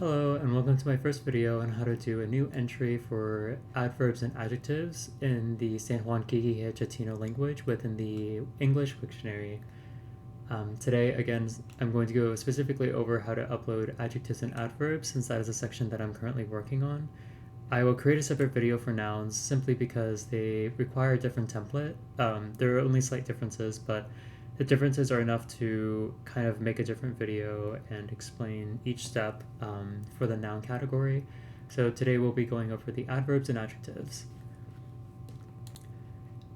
Hello and welcome to my first video on how to do a new entry for adverbs and adjectives in the San Juan Chatino language within the English Wiktionary. Today, again, I'm going to go specifically over how to upload adjectives and adverbs since that is a section that I'm currently working on. I will create a separate video for nouns simply because they require a different template. There are only slight differences, but the differences are enough to kind of make a different video and explain each step for the noun category. So today we'll be going over the adverbs and adjectives.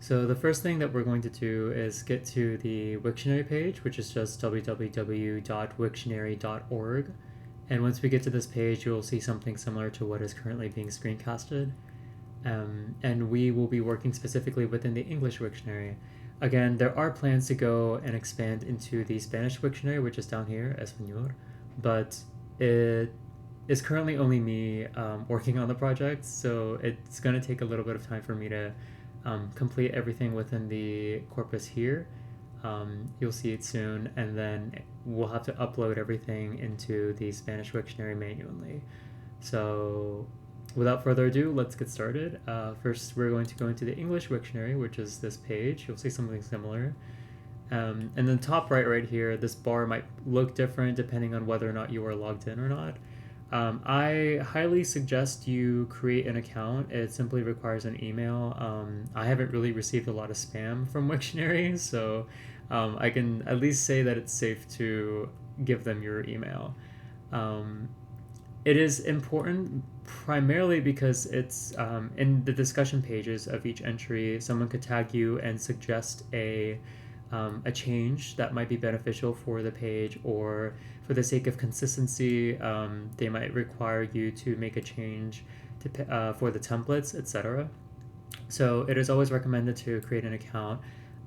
So the first thing that we're going to do is get to the Wiktionary page, which is just www.wiktionary.org. And once we get to this page, you'll see something similar to what is currently being screencasted. And we will be working specifically within the English Wiktionary. Again, there are plans to go and expand into the Spanish Wiktionary, which is down here, Español, but it is currently only me working on the project, so it's going to take a little bit of time for me to complete everything within the corpus here. You'll see it soon, and then we'll have to upload everything into the Spanish Wiktionary manually. So without further ado, let's get started. First, we're going to go into the English Wiktionary, which is this page. You'll see something similar. And then top right here, this bar might look different depending on whether or not you are logged in or not. I highly suggest you create an account. It simply requires an email. I haven't really received a lot of spam from Wiktionary, so I can at least say that it's safe to give them your email. It is important primarily because it's in the discussion pages of each entry, someone could tag you and suggest a change that might be beneficial for the page, or for the sake of consistency, they might require you to make a change for the templates, etc. So it is always recommended to create an account,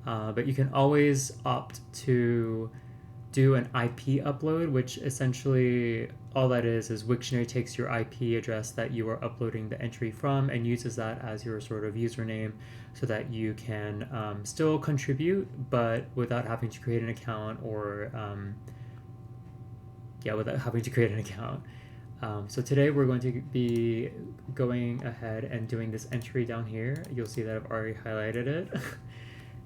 but you can always opt to do an IP upload, which essentially all that is Wiktionary takes your IP address that you are uploading the entry from and uses that as your sort of username so that you can still contribute, but without having to create an account or without having to create an account. So today we're going to be going ahead and doing this entry down here. You'll see that I've already highlighted it.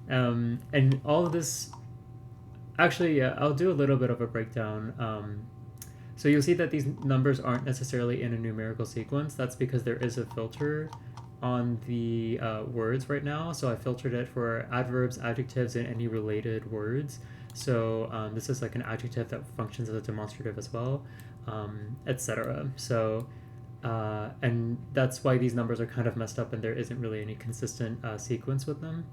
And all of this, actually, yeah, I'll do a little bit of a breakdown. So you'll see that these numbers aren't necessarily in a numerical sequence. That's because there is a filter on the words right now. So I filtered it for adverbs, adjectives, and any related words. So this is like an adjective that functions as a demonstrative as well, etc. So, and that's why these numbers are kind of messed up and there isn't really any consistent sequence with them.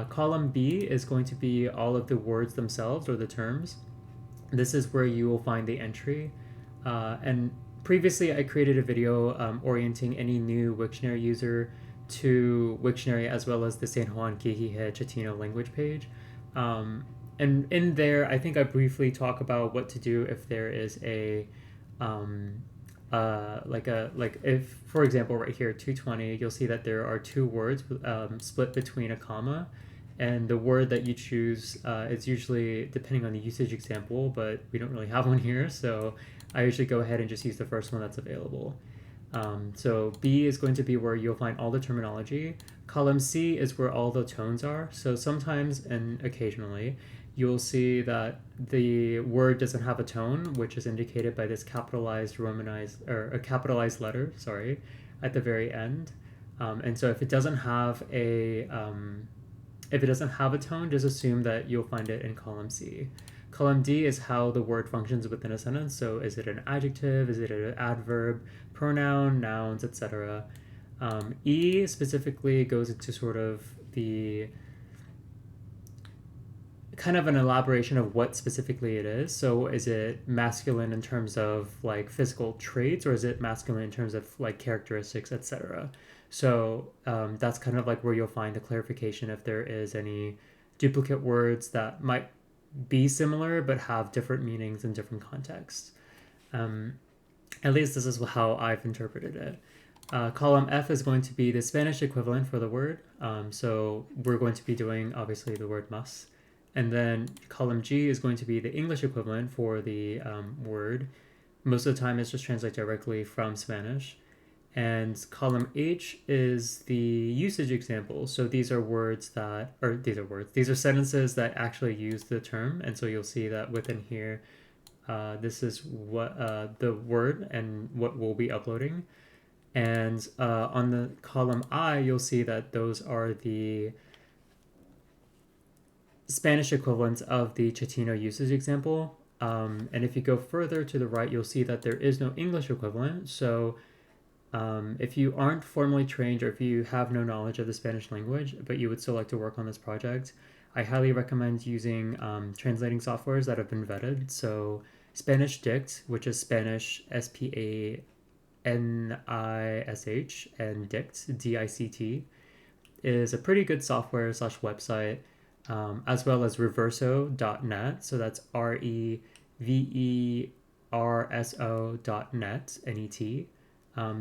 Column B is going to be all of the words themselves or the terms. This is where you will find the entry. And previously I created a video orienting any new Wiktionary user to Wiktionary as well as the San Juan Chatino language page. And in there, I think I briefly talk about what to do if there is a if, for example, right here, 220, you'll see that there are two words split between a comma, and the word that you choose is usually depending on the usage example, but we don't really have one here, so I usually go ahead and just use the first one that's available. So B is going to be where you'll find all the terminology. Column C is where all the tones are. So sometimes and occasionally you'll see that the word doesn't have a tone, which is indicated by this capitalized romanized or a capitalized letter, sorry, at the very end. And so if it doesn't have a tone, just assume that you'll find it in column C. Column D is how the word functions within a sentence. So is it an adjective? Is it an adverb, pronoun, nouns, etc.? E specifically goes into sort of the kind of an elaboration of what specifically it is. So is it masculine in terms of like physical traits, or is it masculine in terms of like characteristics, etc.? So that's kind of like where you'll find the clarification if there is any duplicate words that might be similar but have different meanings in different contexts. At least this is how I've interpreted it. Column F is going to be the Spanish equivalent for the word. So we're going to be doing obviously the word mas. And then column G is going to be the English equivalent for the word. most of the time it's just translated directly from Spanish. And column H is the usage example. So these are these are sentences that actually use the term. And so you'll see that within here, this is what the word and what we'll be uploading. And on the column I, you'll see that those are the Spanish equivalents of the Chatino usage example. And if you go further to the right, you'll see that there is no English equivalent. So if you aren't formally trained or if you have no knowledge of the Spanish language, but you would still like to work on this project, I highly recommend using translating softwares that have been vetted. So Spanish Dict, which is Spanish SPANISH, and Dict, DICT, is a pretty good software / website, as well as reverso.net. So that's REVERSO.net, NET.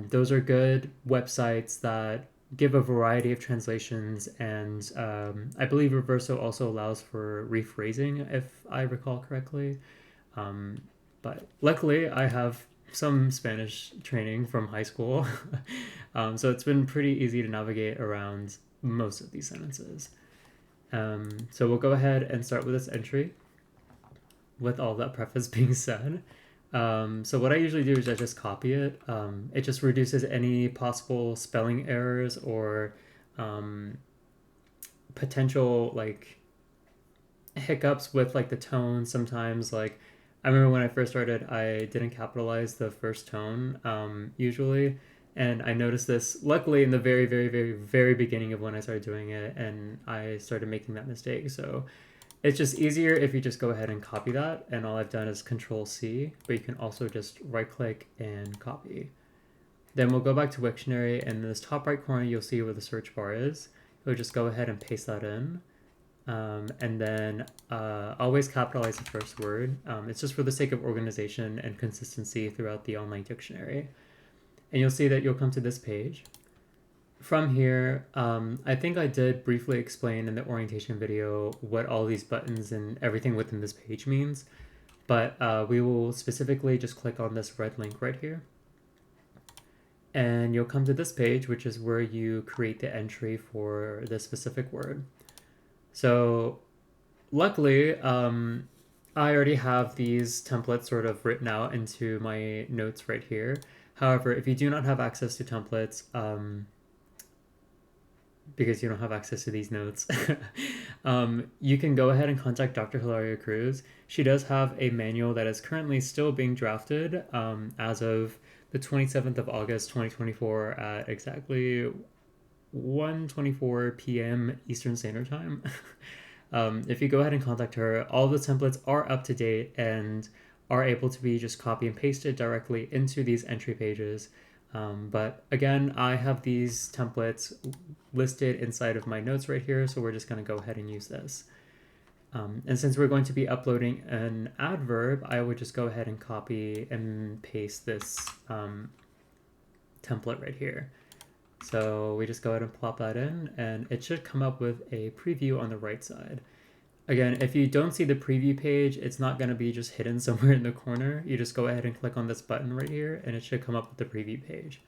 Those are good websites that give a variety of translations, and I believe Reverso also allows for rephrasing, if I recall correctly. But luckily, I have some Spanish training from high school, so it's been pretty easy to navigate around most of these sentences. So we'll go ahead and start with this entry with all that preface being said. So what I usually do is I just copy it. It just reduces any possible spelling errors or potential like hiccups with like the tone. Sometimes, like, I remember when I first started, I didn't capitalize the first tone usually, and I noticed this luckily in the very, very, very, very beginning of when I started doing it, and I started making that mistake. So it's just easier if you just go ahead and copy that, and all I've done is Control C, but you can also just right click and copy. Then we'll go back to Wiktionary, and in this top right corner you'll see where the search bar is. You'll just go ahead and paste that in, and then always capitalize the first word. It's just for the sake of organization and consistency throughout the online dictionary. And you'll see that you'll come to this page. From here, I think I did briefly explain in the orientation video what all these buttons and everything within this page means, but we will specifically just click on this red link right here. And you'll come to this page, which is where you create the entry for this specific word. So luckily, I already have these templates sort of written out into my notes right here. However, if you do not have access to templates, because you don't have access to these notes, you can go ahead and contact Dr. Hilaria Cruz. She does have a manual that is currently still being drafted as of the 27th of August, 2024 at exactly 1:24 p.m. Eastern Standard Time. If you go ahead and contact her, all the templates are up to date and are able to be just copy and pasted directly into these entry pages. But again, I have these templates listed inside of my notes right here, so we're just going to go ahead and use this. And since we're going to be uploading an adverb, I would just go ahead and copy and paste this template right here. So we just go ahead and plop that in, and it should come up with a preview on the right side. Again, if you don't see the preview page, it's not going to be just hidden somewhere in the corner. You just go ahead and click on this button right here, and it should come up with the preview page.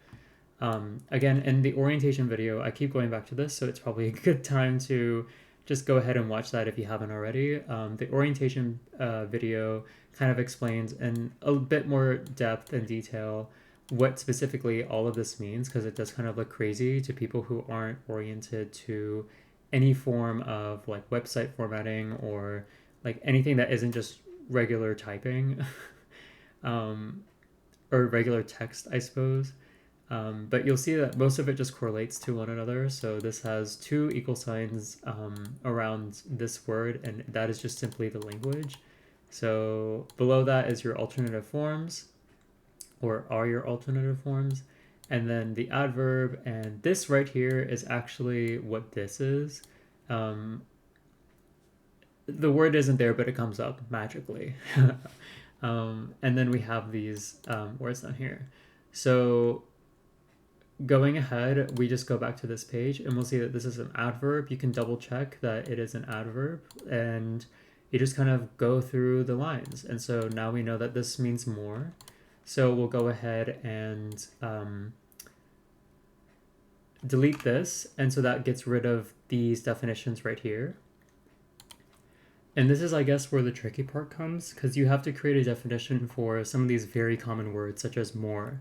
Again, in the orientation video, I keep going back to this, so it's probably a good time to just go ahead and watch that if you haven't already. The orientation video kind of explains in a bit more depth and detail what specifically all of this means, because it does kind of look crazy to people who aren't oriented to any form of like website formatting or like anything that isn't just regular typing or regular text, I suppose. But you'll see that most of it just correlates to one another. So this has two equal signs around this word, and that is just simply the language. So below that is your alternative forms, or are your alternative forms, and then the adverb, and this right here is actually what this is. The word isn't there, but it comes up magically. And then we have these words down here. So going ahead, we just go back to this page and we'll see that this is an adverb. You can double check that it is an adverb, and you just kind of go through the lines. And so now we know that this means more. So we'll go ahead and delete this. And so that gets rid of these definitions right here. And this is, I guess, where the tricky part comes, because you have to create a definition for some of these very common words, such as more.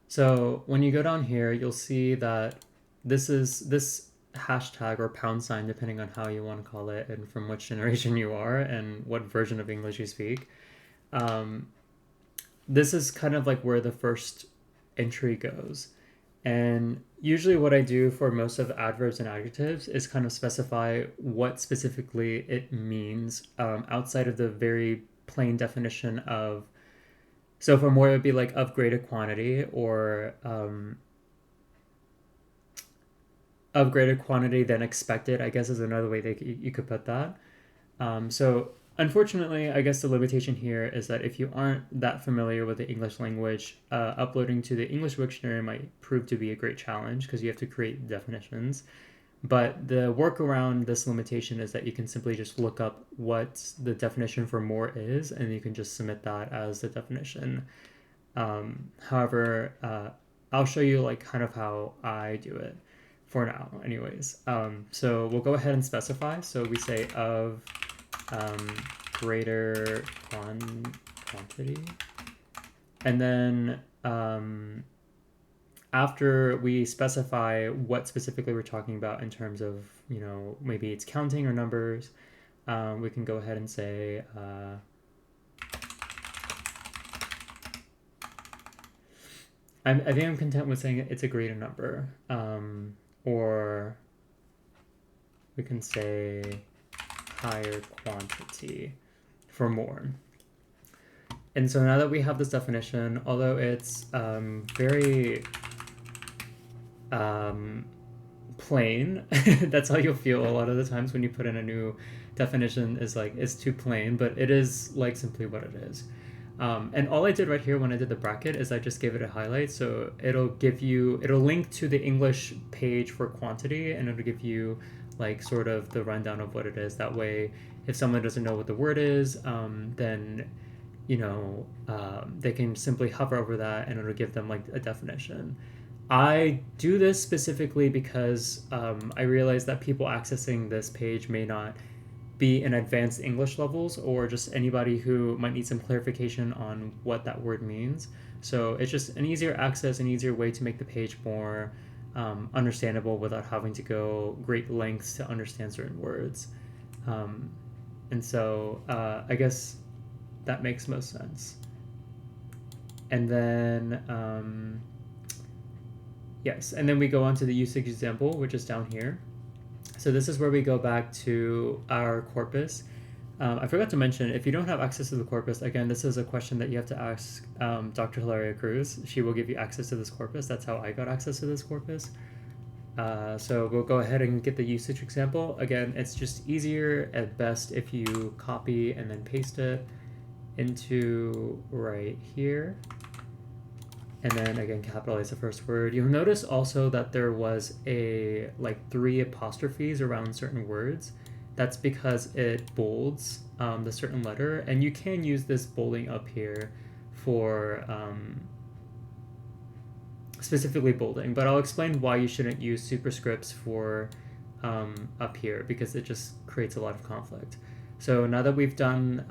So when you go down here, you'll see that this hashtag or pound sign, depending on how you want to call it and from which generation you are and what version of English you speak. This is kind of like where the first entry goes. And usually what I do for most of adverbs and adjectives is kind of specify what specifically it means outside of the very plain definition of, so for more it would be like of greater quantity, or of greater quantity than expected, I guess is another way that you could put that. So unfortunately, I guess the limitation here is that if you aren't that familiar with the English language, uploading to the English Wiktionary might prove to be a great challenge because you have to create definitions. But the workaround this limitation is that you can simply just look up what the definition for more is, and you can just submit that as the definition. However, I'll show you like kind of how I do it for now anyways. So we'll go ahead and specify. So we say of greater quantity, and then after we specify what specifically we're talking about in terms of, you know, maybe it's counting or numbers, we can go ahead and say I think I'm content with saying it's a greater number, or we can say higher quantity for more. And so now that we have this definition, although it's very plain, that's how you'll feel a lot of the times when you put in a new definition, is like it's too plain, but it is like simply what it is. And all I did right here when I did the bracket is I just gave it a highlight, so it'll link to the English page for quantity, and it'll give you like sort of the rundown of what it is. That way, if someone doesn't know what the word is, then you know, they can simply hover over that and it'll give them like a definition. I do this specifically because I realize that people accessing this page may not be in advanced English levels, or just anybody who might need some clarification on what that word means. So it's just an easier access, an easier way to make the page more understandable without having to go great lengths to understand certain words. And so I guess that makes most sense. And then, yes, and then we go on to the usage example, which is down here. So this is where we go back to our corpus. I forgot to mention, if you don't have access to the corpus, again, this is a question that you have to ask Dr. Hilaria Cruz. She will give you access to this corpus. That's how I got access to this corpus. So we'll go ahead and get the usage example. Again, it's just easier at best if you copy and then paste it into right here. And then again, capitalize the first word. You'll notice also that there was a like 3 apostrophes around certain words. That's because it bolds the certain letter, and you can use this bolding up here for specifically bolding, but I'll explain why you shouldn't use superscripts for up here, because it just creates a lot of conflict. So now that we've done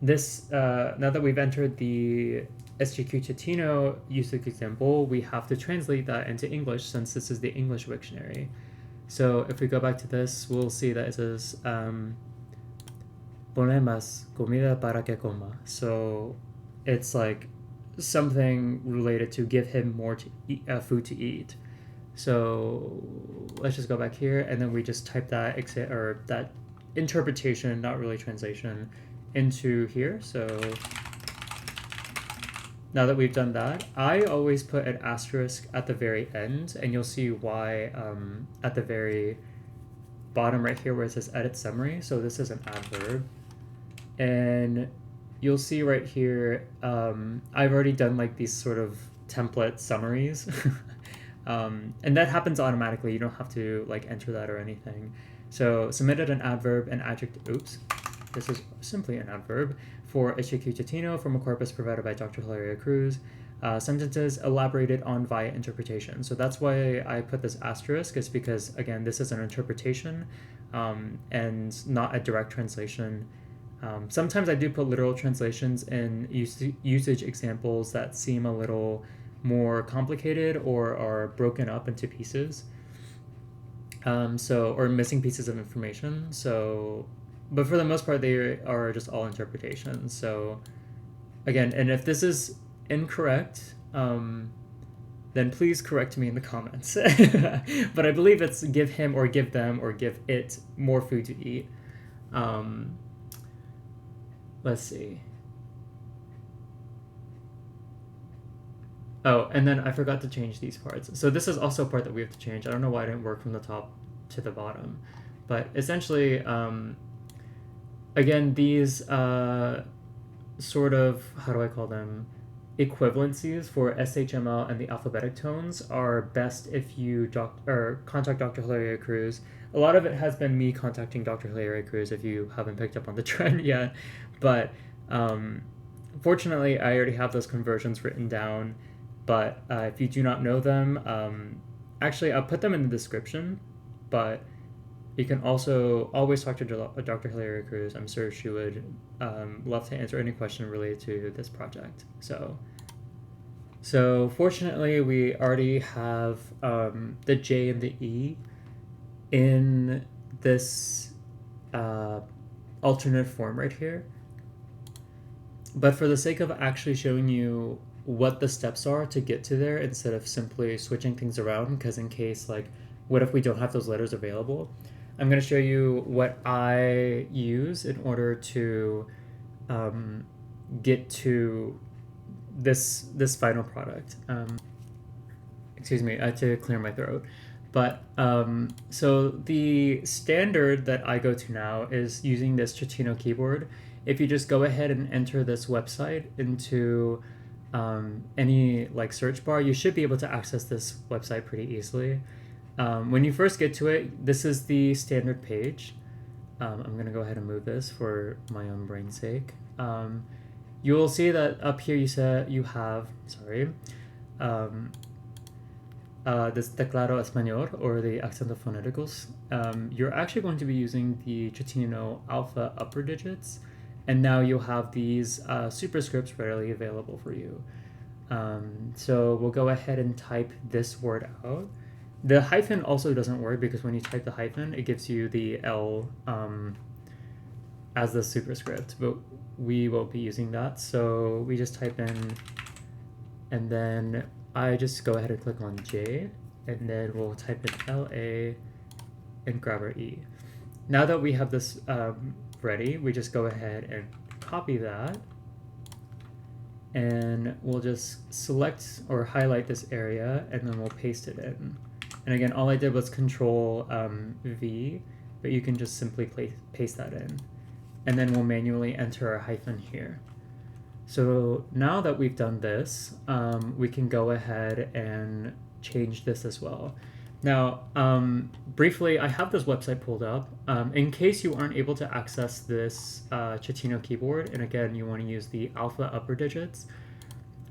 now that we've entered the SJQ Chatino usage example, we have to translate that into English since this is the English Wiktionary. So if we go back to this, we'll see that it says pone más comida para que coma. So it's like something related to give him more to eat, food to eat. So let's just go back here, and then we just type that or that interpretation, not really translation, into here. So now that we've done that, I always put an asterisk at the very end, and you'll see why at the very bottom right here where it says edit summary. So this is an adverb, and you'll see right here I've already done like these sort of template summaries and that happens automatically. You don't have to like enter that or anything. So submitted an adverb, an adjective, oops, this is simply an adverb for SJQ Chatino from a corpus provided by Dr. Hilaria Cruz. Sentences elaborated on via interpretation. So that's why I put this asterisk, is because, again, this is an interpretation and not a direct translation. Sometimes I do put literal translations in usage examples that seem a little more complicated or are broken up into pieces. Or missing pieces of information. So, but for the most part, they are just all interpretations. So, again, and if this is incorrect, then please correct me in the comments. But I believe it's give him or give them or give it more food to eat. Let's see. Oh, and then I forgot to change these parts. So this is also a part that we have to change. I don't know why it didn't work from the top to the bottom. But essentially, again, these sort of, how do I call them, equivalencies for SHML and the alphabetic tones are best if you contact Dr. Hilaria Cruz. A lot of it has been me contacting Dr. Hilaria Cruz, if you haven't picked up on the trend yet. But fortunately, I already have those conversions written down. But if you do not know them, actually, I'll put them in the description. But you can also always talk to Dr. Hilaria Cruz. I'm sure she would love to answer any question related to this project. So fortunately, we already have the J and the E in this alternate form right here. But for the sake of actually showing you what the steps are to get to there, instead of simply switching things around, because in case, like, what if we don't have those letters available? I'm going to show you what I use in order to get to this final product. Excuse me, I had to clear my throat. But so the standard that I go to now is using this Chatino keyboard. If you just go ahead and enter this website into any like search bar, you should be able to access this website pretty easily. When you first get to it, this is the standard page. I'm going to go ahead and move this for my own brain's sake. You will see that up here you have this teclado español, or the accentos fonéticos. You're actually going to be using the Chatino alpha upper digits, and now you'll have these superscripts readily available for you. So we'll go ahead and type this word out. The hyphen also doesn't work, because when you type the hyphen, it gives you the L as the superscript, but we won't be using that. So we just type in, and then I just go ahead and click on J, and then we'll type in LA and grab our E. Now that we have this ready, we just go ahead and copy that, and we'll just select or highlight this area, and then we'll paste it in. And again, all I did was Control V, but you can just simply paste that in. And then we'll manually enter a hyphen here. So now that we've done this, we can go ahead and change this as well. Now, briefly, I have this website pulled up. In case you aren't able to access this Chatino keyboard, and again, you want to use the alpha upper digits,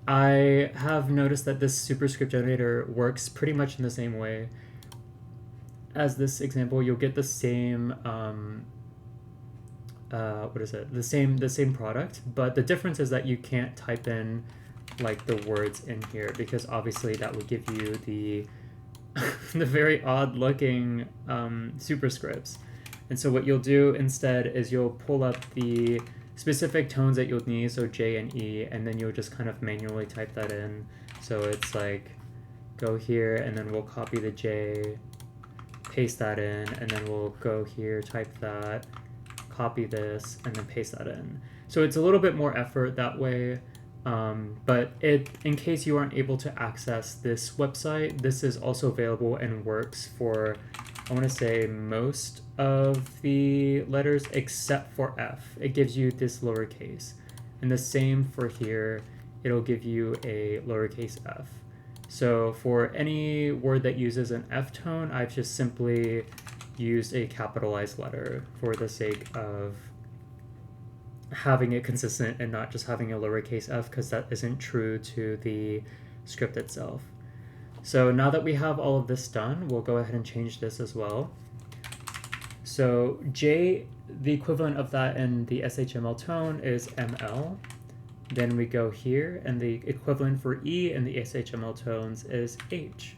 I have noticed that this superscript generator works pretty much in the same way as this example. You'll get the same the same product, but the difference is that you can't type in like the words in here, because obviously that would give you the the very odd looking superscripts. And so what you'll do instead is you'll pull up the specific tones that you'll need, so J and E, and then you'll just kind of manually type that in. So it's like, go here, and then we'll copy the J, paste that in, and then we'll go here, type that, copy this, and then paste that in. So it's a little bit more effort that way, but in case you aren't able to access this website, this is also available and works for, I want to say, most of the letters except for F. It gives you this lowercase. And the same for here, it'll give you a lowercase f. So for any word that uses an F tone, I've just simply used a capitalized letter for the sake of having it consistent and not just having a lowercase f, because that isn't true to the script itself. So now that we have all of this done, we'll go ahead and change this as well. So J, the equivalent of that in the SHML tone is ML. Then we go here, and the equivalent for E in the SHML tones is H.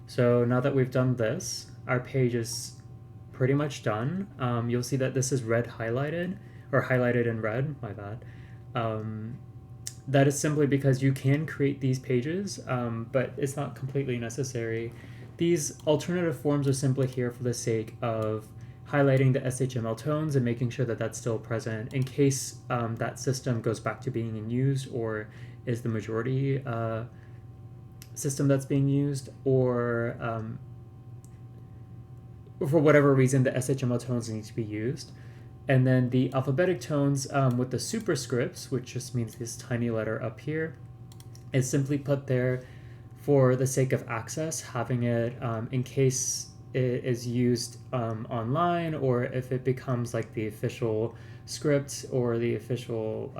So now that we've done this, our page is pretty much done. You'll see that this is red highlighted, or highlighted in red, my bad. That is simply because you can create these pages, but it's not completely necessary. These alternative forms are simply here for the sake of highlighting the SHML tones and making sure that that's still present in case that system goes back to being in use or is the majority system that's being used, or for whatever reason the SHML tones need to be used. And then the alphabetic tones with the superscripts, which just means this tiny letter up here, is simply put there for the sake of access, having it in case it is used online, or if it becomes like the official script or the official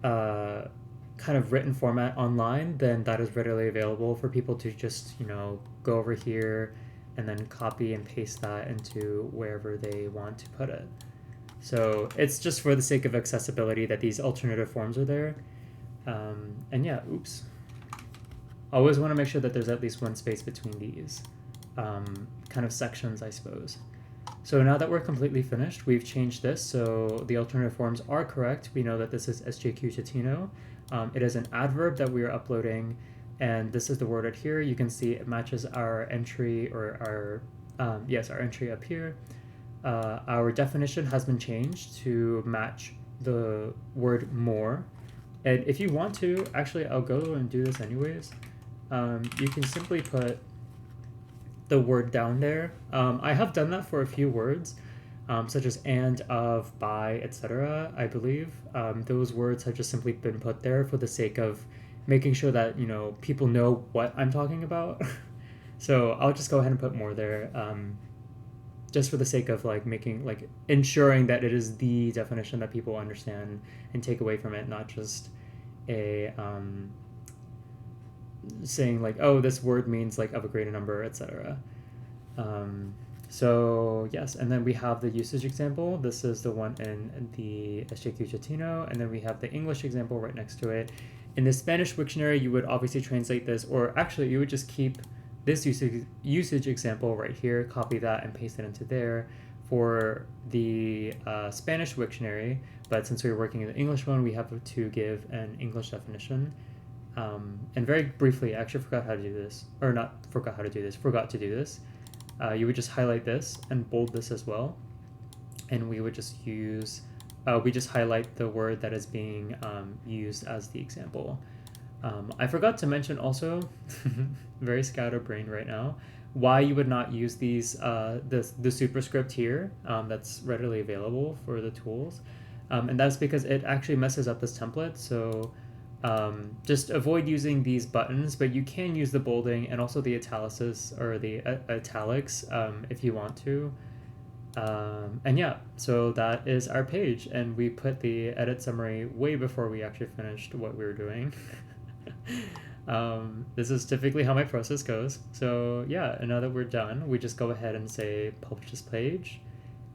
kind of written format online, then that is readily available for people to just, go over here and then copy and paste that into wherever they want to put it. So it's just for the sake of accessibility that these alternative forms are there. And yeah, oops. Always want to make sure that there's at least one space between these kind of sections, I suppose. So now that we're completely finished, we've changed this so the alternative forms are correct. We know that this is SJQ Chatino. It is an adverb that we are uploading, and this is the word right here. You can see it matches our entry, or our entry up here. Our definition has been changed to match the word more. And if you want to, actually, I'll go and do this anyways. You can simply put the word down there. I have done that for a few words, such as and, of, by, etc. I believe those words have just simply been put there for the sake of making sure that people know what I'm talking about. So I'll just go ahead and put more there, just for the sake of ensuring that it is the definition that people understand and take away from it, not just a saying like, oh, this word means like of a greater number, etc. So yes, and then we have the usage example. This is the one in the SJQ Chatino, and then we have the English example right next to it. In the Spanish Wiktionary, you would obviously translate this, or actually you would just keep this usage example right here, copy that and paste it into there for the Spanish Wiktionary. But since we're working in the English one, we have to give an English definition. And very briefly, I actually forgot to do this. You would just highlight this and bold this as well. And we would just use, we just highlight the word that is being used as the example. I forgot to mention also, very scatterbrained right now, why you would not use these, the superscript here that's readily available for the tools. And that's because it actually messes up this template. So just avoid using these buttons, but you can use the bolding and also the italics or the italics if you want to. And yeah, so that is our page, and we put the edit summary way before we actually finished what we were doing. This is typically how my process goes. So yeah, and now that we're done, we just go ahead and say publish this page,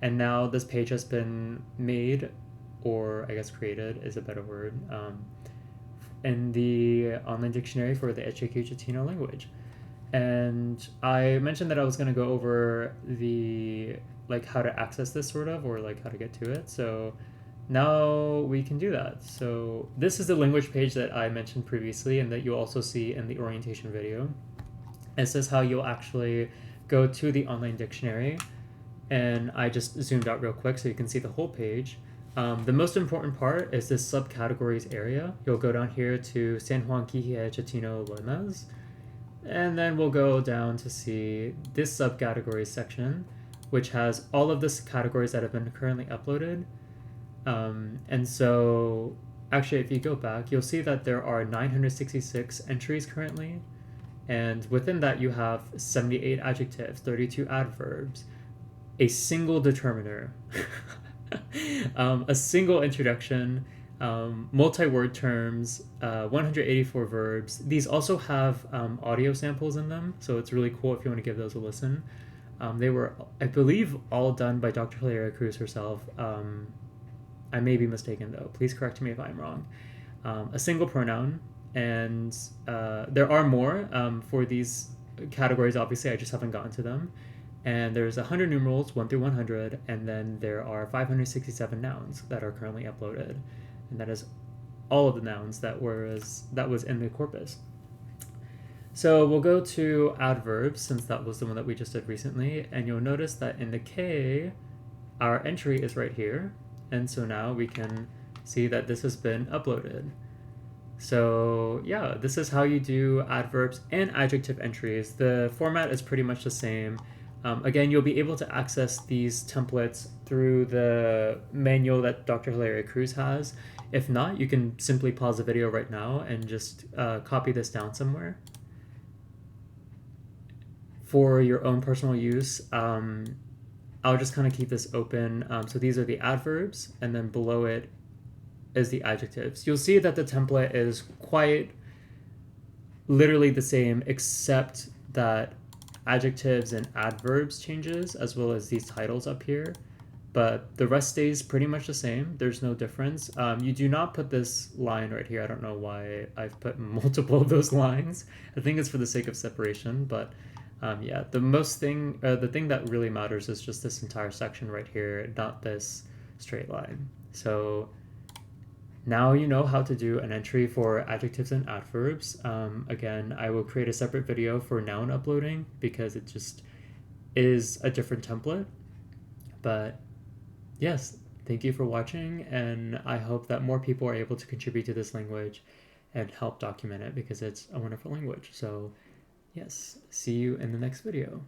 and now this page has been made, or I guess created is a better word, in the online dictionary for the SJQ Chatino language. And I mentioned that I was going to go over the how to access this sort of, or how to get to it. So now we can do that. So this is the language page that I mentioned previously and that you'll also see in the orientation video. This is how you'll actually go to the online dictionary. And I just zoomed out real quick so you can see the whole page. The most important part is this subcategories area. You'll go down here to San Juan Quiché Chatino Lemas, and then we'll go down to see this subcategories section, which has all of the categories that have been currently uploaded. And so actually, if you go back, you'll see that there are 966 entries currently, and within that you have 78 adjectives, 32 adverbs, a single determiner. A single introduction, multi-word terms, 184 verbs. These also have audio samples in them, so it's really cool if you want to give those a listen. They were, I believe, all done by Dr. Hilaria Cruz herself. I may be mistaken, though. Please correct me if I'm wrong. A single pronoun, and there are more for these categories. Obviously, I just haven't gotten to them. And there's 100 numerals, 1 through 100, and then there are 567 nouns that are currently uploaded. And that is all of the nouns that was in the corpus. So we'll go to adverbs, since that was the one that we just did recently, and you'll notice that in the K, our entry is right here, and so now we can see that this has been uploaded. So yeah, this is how you do adverbs and adjective entries. The format is pretty much the same. Again, you'll be able to access these templates through the manual that Dr. Hilaria Cruz has. If not, you can simply pause the video right now and just copy this down somewhere for your own personal use. I'll just kind of keep this open. So these are the adverbs, and then below it is the adjectives. You'll see that the template is quite literally the same, except that adjectives and adverbs changes, as well as these titles up here, but the rest stays pretty much the same. There's no difference. You do not put this line right here. I don't know why I've put multiple of those lines. I think it's for the sake of separation, but yeah, the thing that really matters is just this entire section right here, not this straight line. So now you know how to do an entry for adjectives and adverbs. Again, I will create a separate video for noun uploading because it just is a different template. But yes, thank you for watching, and I hope that more people are able to contribute to this language and help document it because it's a wonderful language. So yes, see you in the next video.